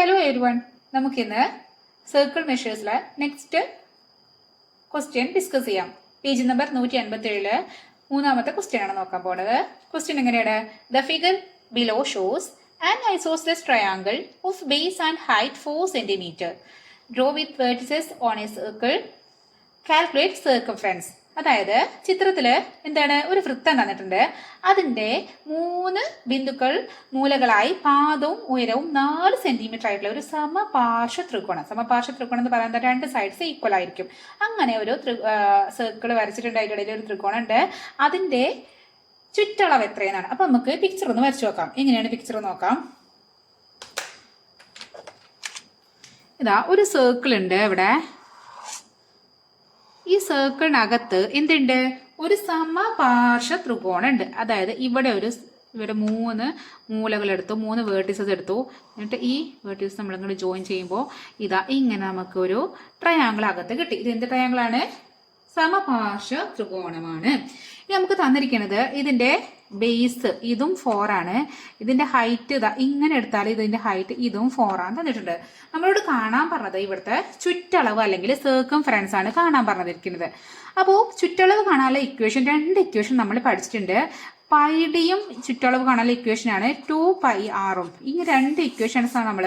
Hello everyone, നമുക്കിന്ന് circle മെഷേഴ്സിലെ next question discuss ചെയ്യാം. Page number 157 മൂന്നാമത്തെ ക്വസ്റ്റ്യൻ ആണ് നോക്കാൻ പോകുന്നത്. ക്വസ്റ്റ്യൻ എങ്ങനെയാണ്? The figure below shows an isosceles triangle of base and height 4 cm. Draw with vertices on A circle. Calculate circumference. അതായത് ചിത്രത്തില് എന്താണ്, ഒരു വൃത്തം തന്നിട്ടുണ്ട്. അതിന്റെ 3 ബിന്ദുക്കൾ മൂലകളായി പാദവും ഉയരവും 4 cm ആയിട്ടുള്ള ഒരു സമപാർശ്വ ത്രികോണം. സമപാർശ്വ ത്രികോണം എന്ന് പറയുന്നത് 2 സൈഡ്സ് ഈക്വൽ ആയിരിക്കും. അങ്ങനെ ഒരു സർക്കിൾ വരച്ചിട്ടുണ്ട്. അതിൻ്റെ ഇടയിൽ ഒരു ത്രികോണം ഉണ്ട്. അതിന്റെ ചുറ്റളവ് എത്രയെന്നാണ്. അപ്പൊ നമുക്ക് പിക്ചർ ഒന്ന് വരച്ചു നോക്കാം. എങ്ങനെയാണ് പിക്ചർ നോക്കാം. ഇതാ ഒരു സർക്കിൾ ഉണ്ട് ഇവിടെ. ഈ സർക്കിളിനകത്ത് എന്തുണ്ട്? ഒരു സമപാർശ്വ ത്രികോണം ഉണ്ട്. അതായത് ഇവിടെ 3 മൂലകൾ എടുത്തു, 3 വേർട്ടിസസ് എടുത്തു. എന്നിട്ട് ഈ വേർട്ടിസസ് നമ്മളിങ്ങോട്ട് ജോയിൻ ചെയ്യുമ്പോൾ ഇതാ ഇങ്ങനെ നമുക്കൊരു ട്രയാങ്കിൾ അകത്ത് കിട്ടി. ഇത് എന്ത് ട്രയാങ്കിൾ ആണ്? സമപാർശ്വ ത്രികോണമാണ്. ഇനി നമുക്ക് തന്നിരിക്കുന്നത് ഇതിന്റെ ബേസ് ഇതും 4 ആണ്. ഇതിന്റെ ഹൈറ്റ് ഇതാ ഇങ്ങനെ എടുത്താൽ ഇതിന്റെ ഹൈറ്റ് ഇതും 4 ആണ് തന്നിട്ടുണ്ട്. നമ്മളോട് കാണാൻ പറഞ്ഞത് ഇവിടുത്തെ ചുറ്റളവ് അല്ലെങ്കിൽ സർക്കംഫറൻസ് ആണ് കാണാൻ പറഞ്ഞിരിക്കുന്നത്. അപ്പോൾ ചുറ്റളവ് കാണാനുള്ള ഇക്വേഷൻ 2 ഇക്വേഷൻ നമ്മൾ പഠിച്ചിട്ടുണ്ട്. പൈഡിയും ചുറ്റളവ് കാണാനുള്ള ഇക്വേഷൻ ആണ് 2πr. ഈ 2 ഇക്വേഷൻസ് ആണ് നമ്മൾ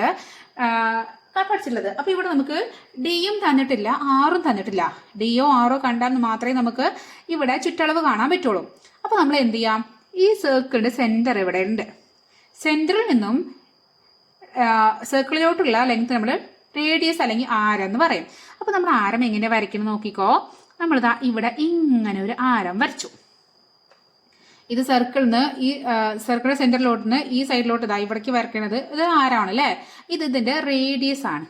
പഠിച്ചിട്ടുള്ളത്. അപ്പൊ ഇവിടെ നമുക്ക് ഡിയും തന്നിട്ടില്ല, ആറും തന്നിട്ടില്ല. ഡിയോ ആറോ കണ്ടാൽ മാത്രമേ നമുക്ക് ഇവിടെ ചുറ്റളവ് കാണാൻ പറ്റുള്ളൂ. അപ്പൊ നമ്മൾ എന്ത് ചെയ്യാം? ഈ സർക്കിളിന്റെ സെന്റർ ഇവിടെ ഉണ്ട്. സെന്ററിൽ നിന്നും സർക്കിളിലോട്ടുള്ള ലെങ്ത് നമ്മൾ റേഡിയസ് അല്ലെങ്കിൽ ആരം എന്ന് പറയും. അപ്പൊ നമ്മൾ ആരം എങ്ങനെ വരയ്ക്കണം നോക്കിക്കോ. നമ്മളിതാ ഇവിടെ ഇങ്ങനെ ഒരു ആരം വരച്ചു. ഇത് സർക്കിളിന് ഈ സർക്കിളിന്റെ സെന്ററിലോട്ടിന് ഈ സൈഡിലോട്ട് ഇതാ ഇവിടേക്ക് വരയ്ക്കുന്നത് ഇത് ആരാണ് അല്ലേ? ഇത് ഇതിന്റെ റേഡിയസ് ആണ്.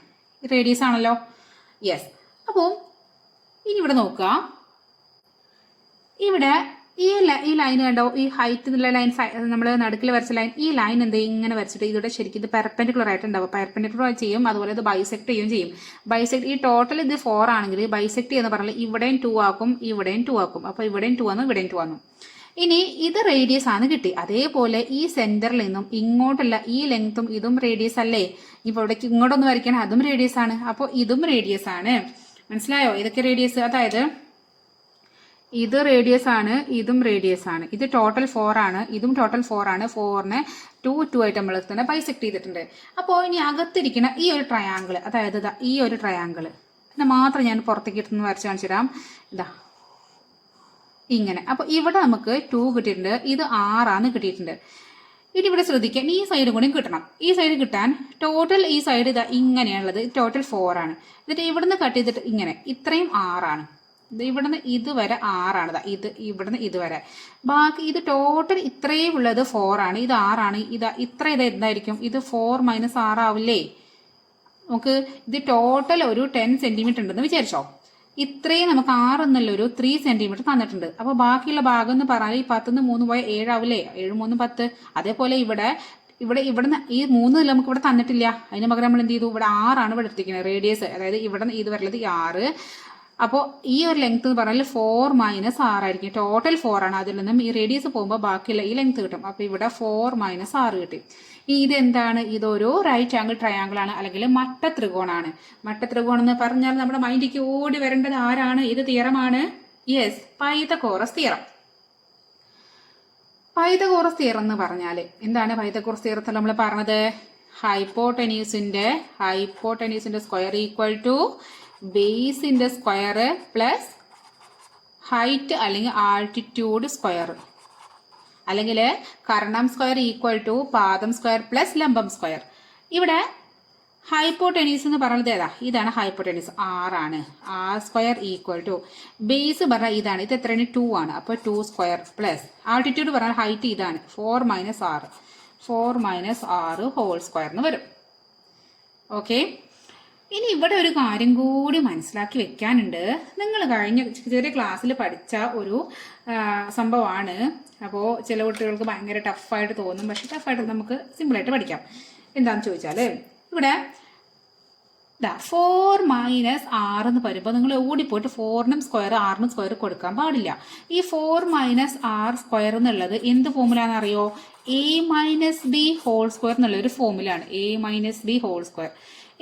റേഡിയസ് ആണല്ലോ. യെസ്. അപ്പോൾ ഇനി ഇവിടെ നോക്കുക. ഇവിടെ ഈ ലൈൻ കണ്ടോ? ഈ ഹൈറ്റ് എന്നുള്ള ലൈൻ നമ്മൾ നടുക്കിൽ വരച്ച ലൈൻ. ഈ ലൈൻ എന്ത് ഇങ്ങനെ വരച്ചിട്ട് ഇതിവിടെ ശരിക്കും ഇത് പെർപെൻഡിക്കുലർ ആയിട്ടുണ്ടാവും. പെർപെൻഡിക്കുലർ ചെയ്യും, അതുപോലെ ഇത് ബൈസെക്ട് ചെയ്യുകയും ചെയ്യും. ബൈസെക്ട് ഈ ടോട്ടൽ ഇത് 4 ആണെങ്കിൽ ബൈസെക്ട് എന്ന് പറഞ്ഞാൽ ഇവിടെയും 2 ആക്കും, ഇവിടെയും 2 ആക്കും. അപ്പൊ ഇവിടെയും 2 വന്നു, ഇവിടെയും 2 വന്നു. ഇനി ഇത് റേഡിയസ് ആണ് കിട്ടി. അതേപോലെ ഈ സെന്ററിൽ നിന്നും ഇങ്ങോട്ടുള്ള ഈ ലെങ്ത്തും ഇതും റേഡിയസ് അല്ലേ? ഇപ്പൊ ഇവിടേക്ക് ഇങ്ങോട്ടൊന്ന് വരയ്ക്കണം, അതും റേഡിയസ് ആണ്. അപ്പോൾ ഇതും റേഡിയസ് ആണ്. മനസ്സിലായോ? ഇതൊക്കെ റേഡിയസ്. അതായത് ഇത് റേഡിയസ് ആണ്, ഇതും റേഡിയസ് ആണ്. ഇത് ടോട്ടൽ 4 ആണ്, ഇതും ടോട്ടൽ 4 ആണ്. 4നെ 2 ആയിട്ട് നമ്മൾ തന്നെ ബൈസെക്ട് ചെയ്തിട്ടുണ്ട്. അപ്പോൾ ഇനി അകത്തിരിക്കുന്ന ഈ ഒരു ട്രയാങ്കിൾ, അതായത് ഈ ഒരു ട്രയാങ്കിൾ ഇത് മാത്രം ഞാൻ പുറത്തേക്ക് എടുത്തുനിന്ന് വരച്ച് കാണിച്ചു തരാം. ഇതാ ഇങ്ങനെ. അപ്പൊ ഇവിടെ നമുക്ക് 2 കിട്ടിയിട്ടുണ്ട്, ഇത് 6 ആണ് കിട്ടിയിട്ടുണ്ട്. ഇനി ഇവിടെ ശ്രദ്ധിക്കാം, ഈ സൈഡും കൂടി കിട്ടണം. ഈ സൈഡ് കിട്ടാൻ ടോട്ടൽ ഈ സൈഡ് ഇതാ ഇങ്ങനെയാണുള്ളത്. ടോട്ടൽ 4 ആണ്. എന്നിട്ട് ഇവിടുന്ന് കട്ട് ചെയ്തിട്ട് ഇങ്ങനെ ഇത്രയും 6 ആണ്. ഇവിടുന്ന് ഇതുവരെ 6 ആണ്. ഇത് ഇവിടുന്ന് ഇതുവരെ. ബാക്കി ഇത് ടോട്ടൽ ഇത്രയും ഉള്ളത് 4 ആണ്. ഇത് 6 ആണ്. ഇത്ര എന്തായിരിക്കും? ഇത് 4 - 6 ആവില്ലേ? നമുക്ക് ഇത് ടോട്ടൽ ഒരു 10 സെന്റിമീറ്റർ ഉണ്ടെന്ന് വിചാരിച്ചോ. ഇത്രയും നമുക്ക് 6 എന്നുള്ളൊരു 3 സെന്റിമീറ്റർ തന്നിട്ടുണ്ട്. അപ്പൊ ബാക്കിയുള്ള ഭാഗം എന്ന് പറഞ്ഞാൽ ഈ 10 - 3 പോയ 7 ആവില്ലേ? 7 - 3 10. അതേപോലെ ഇവിടുന്ന് ഈ 3 നമുക്ക് ഇവിടെ തന്നിട്ടില്ല. അതിന് പകരം നമ്മൾ എന്ത് ചെയ്തു? ഇവിടെ 6 ആണ് ഇവിടെ എടുത്തിരിക്കുന്നത് റേഡിയസ്. അതായത് ഇവിടെ ഇത് വരുന്നത് 6. അപ്പോൾ ഈ ഒരു ലെങ്ത് എന്ന് പറഞ്ഞാൽ 4 - 6 ആയിരിക്കും. ടോട്ടൽ 4 ആണ്. അതിൽ നിന്നും ഈ റേഡിയസ് പോകുമ്പോൾ ബാക്കിയുള്ള ഈ ലെങ്ത് കിട്ടും. അപ്പൊ ഇവിടെ 4 - 6 കിട്ടി. ഇത് എന്താണ്? ഇതൊരു റൈറ്റ് ആംഗിൾ ട്രയാങ്കിൾ ആണ്, അല്ലെങ്കിൽ മട്ട ത്രികോണാണ്. മട്ട ത്രികോണം എന്ന് പറഞ്ഞാൽ നമ്മുടെ മൈൻഡിലേക്ക് ഓടി വരേണ്ടത് ആരാണ്? ഇത് തിയറമാണ്. Yes, Pythagoras theorem. Pythagoras theorem എന്ന് പറഞ്ഞാൽ എന്താണ്? പൈതഗോറസ് തിയറത്തിൽ നമ്മൾ പറഞ്ഞത് ഹൈപ്പോട്ടനീസിന്റെ സ്ക്വയർ ഈക്വൽ ടു ബേസിന്റെ സ്ക്വയർ പ്ലസ് ഹൈറ്റ് അല്ലെങ്കിൽ ആൾട്ടിറ്റ്യൂഡ് സ്ക്വയർ, അല്ലെങ്കിൽ കർണം സ്ക്വയർ ഈക്വൽ ടു പാദം സ്ക്വയർ പ്ലസ് ലംബം സ്ക്വയർ. ഇവിടെ ഹൈപ്പോട്ടനീസ് എന്ന് പറയുന്നത് ഏതാ? ഇതാണ് ഹൈപ്പോട്ടനീസ്. 6 ആണ്. R square equal to base പറഞ്ഞാൽ ഇതാണ്. ഇത് എത്രയാണ്? 2 ആണ്. അപ്പൊ 2 സ്ക്വയർ പ്ലസ് ആൾട്ടിറ്റ്യൂഡ് പറഞ്ഞാൽ ഹൈറ്റ് ഇതാണ്. 4 - 6 ഹോൾ സ്ക്വയർ എന്ന് വരും. ഓക്കെ. ഇനി ഇവിടെ ഒരു കാര്യം കൂടി മനസ്സിലാക്കി വെക്കാനുണ്ട്. നിങ്ങൾ കഴിഞ്ഞ ചെറിയ ക്ലാസ്സിൽ പഠിച്ച ഒരു സംഭവമാണ്. അപ്പോൾ ചില കുട്ടികൾക്ക് ഭയങ്കര ടഫായിട്ട് തോന്നും. പക്ഷെ ടഫായിട്ട് നമുക്ക് സിമ്പിളായിട്ട് പഠിക്കാം. എന്താണെന്ന് ചോദിച്ചാൽ ഇവിടെ 4 - 6 എന്ന് പറയുമ്പോൾ നിങ്ങൾ ഓടിപ്പോയിട്ട് 4നും സ്ക്വയർ 6നും സ്ക്വയർ കൊടുക്കാൻ പാടില്ല. ഈ 4 - R സ്ക്വയർ എന്നുള്ളത് എന്ത് ഫോമുല എന്നറിയോ? A minus B whole square എന്നുള്ളൊരു ഫോമിലാണ്. A minus B whole square.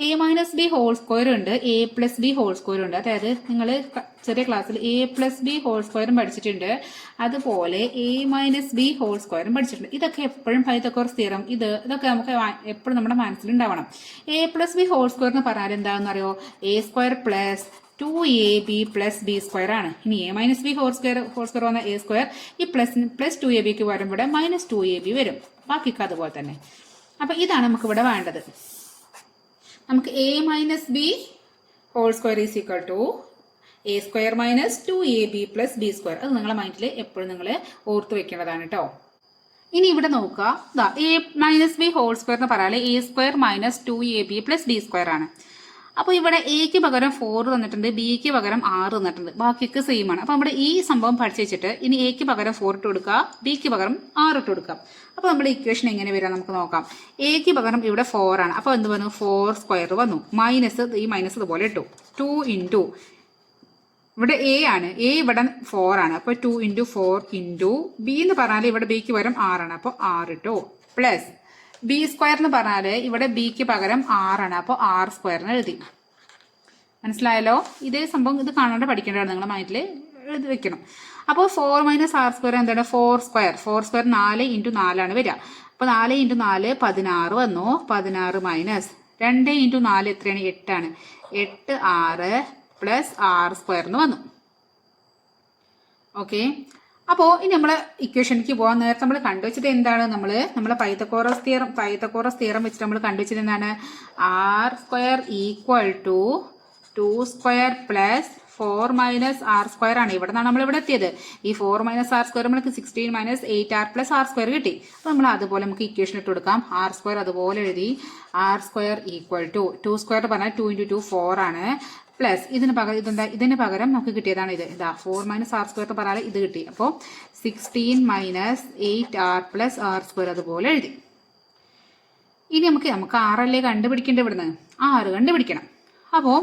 A minus B whole square ഉണ്ട്, A plus B whole square ഉണ്ട്. അതായത് നിങ്ങൾ ചെറിയ ക്ലാസ്സിൽ എ പ്ലസ് ബി ഹോൾ സ്ക്വയറും പഠിച്ചിട്ടുണ്ട്, അതുപോലെ എ മൈനസ് ബി ഹോൾ സ്ക്വയറും പഠിച്ചിട്ടുണ്ട്. ഇതൊക്കെ എപ്പോഴും പൈതഗോറസ് തിയറം ഇതൊക്കെ നമുക്ക് എപ്പോഴും നമ്മുടെ മനസ്സിലുണ്ടാവണം. A plus B whole square എന്ന് പറഞ്ഞാൽ എന്താണെന്ന് അറിയോ? A square plus 2ab plus B square ആണ്. ഇനി A minus B whole square വന്ന എ സ്ക്വയർ, ഈ പ്ലസ് 2ab വരുമ്പോൾ മൈനസ് 2ab വരും. ബാക്കിയൊക്കെ അതുപോലെ തന്നെ. അപ്പൊ ഇതാണ് നമുക്ക് ഇവിടെ വേണ്ടത്. നമുക്ക് A minus B whole square is equal to A square minus 2ab plus B square. അത് നിങ്ങളുടെ മൈൻഡിൽ എപ്പോഴും നിങ്ങൾ ഓർത്ത് വെക്കേണ്ടതാണ് കേട്ടോ. ഇനി ഇവിടെ നോക്കുക, A minus B whole square എന്ന് പറയാൻ A square minus 2ab plus B square ആണ്. അപ്പോൾ ഇവിടെ എക്ക് പകരം 4 തന്നിട്ടുണ്ട്, ബിക്ക് പകരം 6 തന്നിട്ടുണ്ട്, ബാക്കിയൊക്കെ സെയിം ആണ്. അപ്പോൾ നമ്മുടെ ഈ സംഭവം പഠിച്ചു വെച്ചിട്ട് ഇനി എക്ക് പകരം 4 ഇട്ട് കൊടുക്കുക, ബിക്ക് പകരം 6 ഇട്ട് കൊടുക്കാം. അപ്പോൾ നമ്മുടെ ഇക്വേഷൻ എങ്ങനെ വരാം നമുക്ക് നോക്കാം. എക്ക് പകരം ഇവിടെ 4 ആണ്. അപ്പോൾ എന്ത് വന്നു? 4 സ്ക്വയർ വന്നു. മൈനസ് ഈ മൈനസ് ഇതുപോലെ ഇട്ടു. 2 ഇൻറ്റു ഇവിടെ എ ആണ്, എ ഇവിടെ 4 ആണ്. അപ്പോൾ 2 ഇൻറ്റു 4 ഇൻറ്റു ബി എന്ന് പറഞ്ഞാൽ ഇവിടെ ബിക്ക് പകരം 6 ആണ്. അപ്പോൾ 6 ഇട്ടു പ്ലസ് ബി സ്ക്വയർ എന്ന് പറഞ്ഞാൽ ഇവിടെ ബിക്ക് പകരം 6 ആണ്. അപ്പോൾ 6 സ്ക്വയറിന് എഴുതി. മനസ്സിലായല്ലോ? ഇതേ സംഭവം ഇത് കാണാണ്ട് പഠിക്കേണ്ടതാണ്, നിങ്ങളുടെ മൈൻഡിൽ എഴുതി വെക്കണം. അപ്പോൾ 4 മൈനസ് ആർ സ്ക്വയർ എന്താണ്? 4 സ്ക്വയർ. 4 സ്ക്വയർ 4 ഇൻറ്റു 4 ആണ് വരിക. അപ്പോൾ 4 ഇൻറ്റു 4 16 വന്നു. 16 മൈനസ് 2 ഇൻറ്റു 4 എത്രയാണ്? 8 ആണ്. 8 6 പ്ലസ് ആർ സ്ക്വയർ എന്ന് വന്നു. ഓക്കെ. അപ്പോൾ ഇനി നമ്മൾ ഇക്വേഷനിലേക്ക് പോകാൻ നേരത്തെ നമ്മൾ കണ്ടുവച്ചത് എന്താണ്? നമ്മളെ പൈതഗോറസ് തിയറം വെച്ചിട്ട് നമ്മൾ കണ്ടുവച്ചത് എന്താണ്? R square equal to 2 square plus 4 minus R square ആണ്. ഇവിടെ നിന്നാണ് നമ്മൾ ഇവിടെ എത്തിയത്. ഈ 4 മൈനസ് ആർ സ്ക്വയർ നമുക്ക് 16 minus 8r plus R square കിട്ടി. അപ്പോൾ നമ്മൾ അതുപോലെ നമുക്ക് ഇക്വേഷൻ ഇട്ട് കൊടുക്കാം. ആർ സ്ക്വയർ അതുപോലെ എഴുതി. R square equal to 2 square പറഞ്ഞാൽ 2 ഇൻറ്റു 2 4 ആണ്. പ്ലസ് ഇതിന് പകരം നമുക്ക് കിട്ടിയതാണ് ഇത്. 4 മൈനസ് ആർ സ്ക്വയർ പറഞ്ഞാൽ ഇത് കിട്ടി. അപ്പോൾ 16 minus 8r plus R square അതുപോലെ എഴുതി. ഇനി നമുക്ക് 6 അല്ലേ കണ്ടുപിടിക്കേണ്ടത്? ഇവിടുന്ന് 6 കണ്ടുപിടിക്കണം. അപ്പോൾ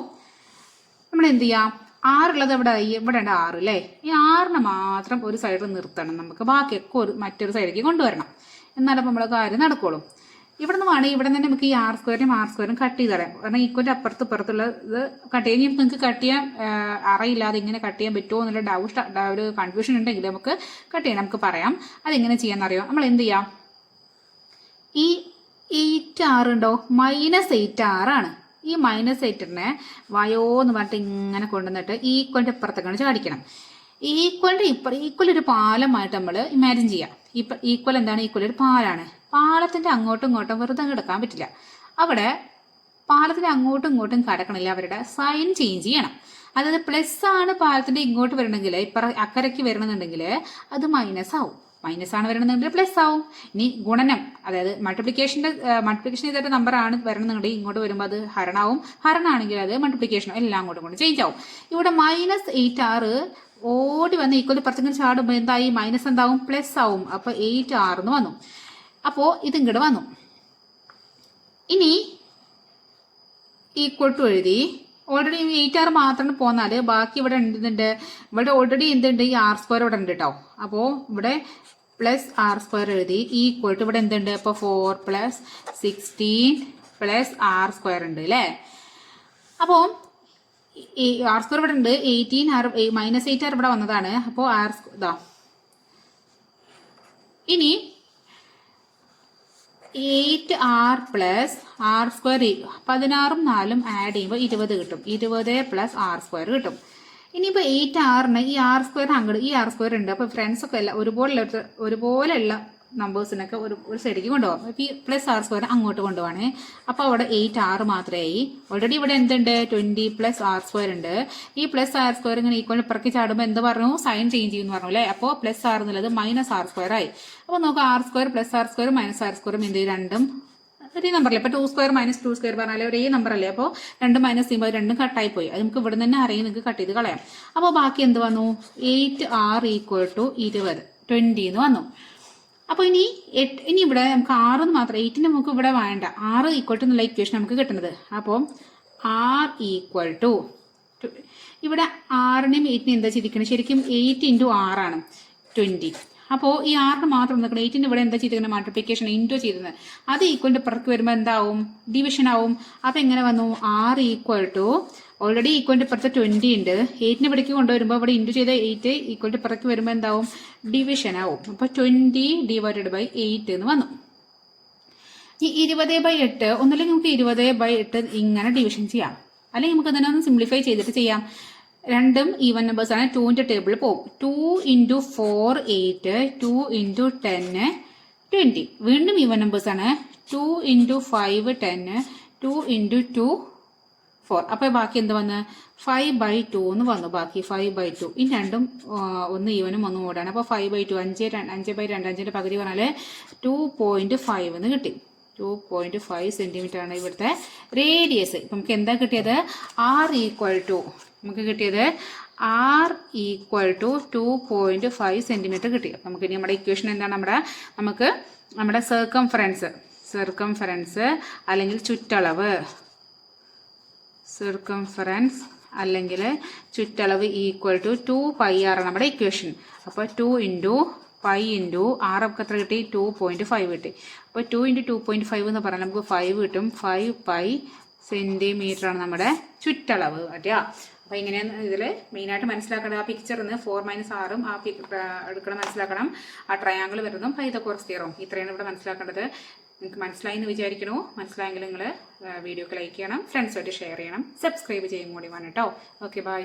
നമ്മൾ എന്ത് ചെയ്യാം? 6 ഉള്ളത് ഇവിടെ ഉണ്ട് 6 അല്ലേ? ഈ 6നെ മാത്രം ഒരു സൈഡിൽ നിർത്തണം. നമുക്ക് ബാക്കിയൊക്കെ മറ്റൊരു സൈഡിലേക്ക് കൊണ്ടുവരണം. എന്നാലും നമ്മൾ കാര്യം നടക്കുള്ളൂ. ഇവിടെ നിന്ന് വേണമെങ്കിൽ ഇവിടെ തന്നെ നമുക്ക് ഈ ആർ സ്ക്വയറും കട്ട് ചെയ്ത് തരാം. കാരണം ഈക്വലിൻ്റെ ഇപ്പുറത്തുള്ള ഇത് കട്ട് ചെയ്യാൻ നിങ്ങൾക്ക് കട്ട് ചെയ്യാൻ അറിയില്ലാതെ ഇങ്ങനെ കട്ട് ചെയ്യാൻ പറ്റുമോ എന്നുള്ള ഒരു കൺഫ്യൂഷൻ ഉണ്ടെങ്കിൽ നമുക്ക് കട്ട് ചെയ്യാം. നമുക്ക് പറയാം അതെങ്ങനെ ചെയ്യാമെന്നറിയാം. നമ്മൾ എന്ത് ചെയ്യാം? ഈ 8r ഉണ്ടോ? മൈനസ് 8r ആണ്. ഈ മൈനസ് 8നെ വയോ എന്ന് പറഞ്ഞിട്ട് ഇങ്ങനെ കൊണ്ടുവന്നിട്ട് ഈക്വലിൻ്റെ ഇപ്പുറത്തേക്കാണ് ചാടിക്കണം. ഈക്വൽ ഒരു പാലമായിട്ട് നമ്മൾ ഇമാജിൻ ചെയ്യാം. ഈക്വൽ എന്താണ്? ഈക്വൽ ഒരു പാലാണ്. പാലത്തിൻ്റെ അങ്ങോട്ടും ഇങ്ങോട്ടും വെറുതെ കിടക്കാൻ പറ്റില്ല. അവിടെ പാലത്തിൻ്റെ അങ്ങോട്ടും ഇങ്ങോട്ടും കടക്കണില്ല, അവരുടെ സൈൻ ചേഞ്ച് ചെയ്യണം. അതായത് പ്ലസ് ആണ് പാലത്തിൻ്റെ ഇങ്ങോട്ട് വരണമെങ്കിൽ, അക്കരയ്ക്ക് വരണമെന്നുണ്ടെങ്കിൽ അത് മൈനസ് ആവും. മൈനസ് ആണ് വരണമെന്നുണ്ടെങ്കിൽ പ്ലസ് ആവും. ഇനി ഗുണനം, അതായത് മൾട്ടിപ്ലിക്കേഷൻ ചെയ്തിട്ട് നമ്പർ ആണ് വരണമെന്നുണ്ടെങ്കിൽ ഇങ്ങോട്ട് വരുമ്പോൾ അത് ഹരണാവും. ഹരണാണെങ്കിൽ അത് മൾട്ടിപ്ലിക്കേഷനോ എല്ലാം അങ്ങോട്ടും ഇങ്ങോട്ടും ചേഞ്ച് ആവും. ഇവിടെ മൈനസ് 8r ഓടി വന്ന് ഈക്വൽ പുറത്തേക്ക് ചാടുമ്പോൾ എന്തായി? മൈനസ് എന്താവും? പ്ലസ് ആവും. അപ്പോൾ 8r എന്ന് വന്നു. അപ്പോൾ ഇതിങ്ങോട്ട് വന്നു. ഇനി ഈക്വൽ ടു എഴുതി. ഓൾറെഡി 8r മാത്രം പോന്നാൽ ബാക്കി ഇവിടെ എന്തുണ്ട്? ഇവിടെ ഓൾറെഡി എന്തുണ്ട്? ഈ ആർ സ്ക്വയർ ഇവിടെ ഉണ്ട് കേട്ടോ. അപ്പോൾ ഇവിടെ പ്ലസ് ആർ സ്ക്വയർ എഴുതി. ഈക്വൽ ടു ഇവിടെ എന്തുണ്ട്? അപ്പോൾ 4 പ്ലസ് 16 പ്ലസ് ആർ സ്ക്വയർ ഉണ്ട് അല്ലേ? അപ്പോൾ ഈ ആർ സ്ക്വയർ ഇവിടെ ഉണ്ട്. 18 മൈനസ് 8r ഇവിടെ വന്നതാണ്. അപ്പോൾ ആർ ഇതാ. ഇനി 8r പ്ലസ് ആർ സ്ക്വയർ 16ഉം 4ഉം ആഡ് ചെയ്യുമ്പോൾ 20 കിട്ടും. 20 പ്ലസ് ആർ സ്ക്വയർ കിട്ടും. ഇനിയിപ്പോൾ 8rന് ഈ ആർ സ്ക്വയർ അങ്ങോട്ട് ഈ ആർ സ്ക്വയർ ഉണ്ട്. അപ്പോൾ ഫ്രണ്ട്സൊക്കെ എല്ലാം ഒരുപോലെയുള്ള നമ്പേഴ്സിനൊക്കെ ഒരു സൈഡിലേക്ക് കൊണ്ടുപോകാം. ഇപ്പോൾ ഈ പ്ലസ് ആർ സ്ക്വയർ അങ്ങോട്ട് കൊണ്ടുപോവാണ്. അപ്പോൾ അവിടെ 8r മാത്രമേ. ഓൾറെഡി ഇവിടെ എന്തുണ്ട്? 20 പ്ലസ് ആർ സ്ക്വയർ ഉണ്ട്. ഈ പ്ലസ് ആർ സ്ക്വയർ ഇങ്ങനെ ഈക്വൽ ഇപ്പുറത്തേക്ക് ചാടുമ്പോൾ എന്ത് പറഞ്ഞു? സൈൻ ചേഞ്ച് ചെയ്യുമെന്ന് പറഞ്ഞു അല്ലേ? അപ്പോൾ പ്ലസ് ആർ എന്നുള്ളത് മൈനസ് ആർ സ്ക്വയർ ആയി. അപ്പോൾ നമുക്ക് R square plus R square minus R സ്ക്വയറും എന്ത് രണ്ടും ഒരേ നമ്പറല്ലേ? ഇപ്പോൾ 2 സ്ക്വയർ മൈനസ് 2 സ്ക്വയർ പറഞ്ഞാൽ ഒരേ നമ്പർ അല്ലേ? അപ്പോൾ 2 മൈനസ് ചെയ്യുമ്പോൾ 2 കട്ടായി പോയി. അത് നമുക്ക് ഇവിടെ തന്നെ അറിയാം, നിങ്ങൾക്ക് കട്ട് ചെയ്ത് കളയാം. അപ്പോൾ ബാക്കി എന്ത് വന്നു? 8r ഈക്വൽ ടു 20 എന്ന് വന്നു. അപ്പോൾ ഇനി ഇവിടെ നമുക്ക് 6 മാത്രം, 8ന് നമുക്ക് ഇവിടെ വേണ്ട. 6 ഈക്വൽ ടു എന്നുള്ള ഇക്വേഷൻ നമുക്ക് കിട്ടുന്നത്. അപ്പോൾ r ഈക്വൽ ടു ഇവിടെ 6നെയും 8നെയും എന്താ ചെയ്തിരിക്കുന്നത്? ശരിക്കും 8 ഇൻറ്റു 6 ആണ് 20. അപ്പോൾ ഈ ആറിന് മാത്രം നിൽക്കണം. 8ന്റെ ഇവിടെ എന്താ ചെയ്തിരിക്കുന്നത്? മൾട്ടിപ്ലിക്കേഷൻ ഇൻറ്റു ചെയ്തത്. അത് ഈക്വലിൻ്റെ പുറത്ത് വരുമ്പോൾ എന്താവും? ഡിവിഷൻ ആവും. അപ്പോൾ എങ്ങനെ വന്നു? ആർ ഈക്വൽ ടു ഓൾറെഡി ഈക്വലിൻ്റെ പുറത്ത് 20 ഉണ്ട്. 8ന് ഇവിടേക്ക് കൊണ്ടുവരുമ്പോൾ ഇവിടെ ഇൻറ്റു ചെയ്ത 8 ഈക്വലിൻ്റെ പുറത്ത് വരുമ്പോൾ എന്താവും? ഡിവിഷൻ ആവും. അപ്പോൾ 20/8 എന്ന് വന്നു. ഈ 20/8 ഒന്നുമില്ലെങ്കിൽ നമുക്ക് 20/8 ഇങ്ങനെ ഡിവിഷൻ ചെയ്യാം. അല്ലെങ്കിൽ നമുക്ക് ഇതിനെ ഒന്ന് സിംപ്ലിഫൈ ചെയ്തിട്ട് ചെയ്യാം. രണ്ടും ഈവൻ നമ്പേഴ്സ് ആണ്. 2ന്റെ ടേബിളിൽ പോകും. 2 × 4 8, 2 × 10 20. വീണ്ടും ഈവൻ നമ്പേഴ്സ് ആണ്. 2 × 5 10, 2 × 2 4. അപ്പോൾ ബാക്കി എന്ത് വന്ന്? 5/2 എന്ന് വന്നു. ബാക്കി 5/2. ഈ രണ്ടും ഒന്ന് ഈവനും ഒന്നും ഓടാണ്. അപ്പോൾ 5/2 5/2 5ന്റെ പകുതി പറഞ്ഞാൽ 2.5 എന്ന് കിട്ടി. 2.5 സെന്റിമീറ്റർ ആണ് ഇവിടുത്തെ റേഡിയസ്. ഇപ്പം നമുക്ക് എന്താ കിട്ടിയത്? ആർ ഈക്വൽ ടു നമുക്ക് കിട്ടിയത് ആർ ഈക്വൽ ടു 2.5 സെന്റിമീറ്റർ കിട്ടി. അപ്പം നമുക്ക് ഇനി നമ്മുടെ ഇക്വേഷൻ എന്താണ്? നമുക്ക് നമ്മുടെ സർക്കംഫറൻസ് അല്ലെങ്കിൽ ചുറ്റളവ്, അല്ലെങ്കിൽ ചുറ്റളവ് ഈക്വൽ ടു 2πr നമ്മുടെ ഇക്വേഷൻ. അപ്പോൾ 2 × പൈ ഇൻറ്റു ആർ നമുക്ക് എത്ര കിട്ടി? 2.5 കിട്ടി. അപ്പോൾ 2 × 2.5 എന്ന് പറഞ്ഞാൽ നമുക്ക് 5 കിട്ടും. 5π സെന്റിമീറ്റർ ആണ് നമ്മുടെ ചുറ്റളവ് കേട്ടോ. അപ്പോൾ ഇങ്ങനെയാണ് ഇതിൽ മെയിനായിട്ട് മനസ്സിലാക്കേണ്ടത്. ആ പിക്ചറിന്ന് 4 - 6 ആ എടുക്കണം, മനസ്സിലാക്കണം. ആ ട്രയാങ്കിൾ വരുന്നതും പൈതഗോറസ് തിയറം ഇത്രയാണ് ഇവിടെ മനസ്സിലാക്കേണ്ടത്. നിങ്ങൾക്ക് മനസ്സിലായി എന്ന് വിചാരിക്കണോ? മനസ്സിലായെങ്കിൽ നിങ്ങൾ വീഡിയോക്ക് ലൈക്ക് ചെയ്യണം, ഫ്രണ്ട്സുമായിട്ട് ഷെയർ ചെയ്യണം, സബ്സ്ക്രൈബ് ചെയ്യും കൂടി വേണം കേട്ടോ. Okay, by.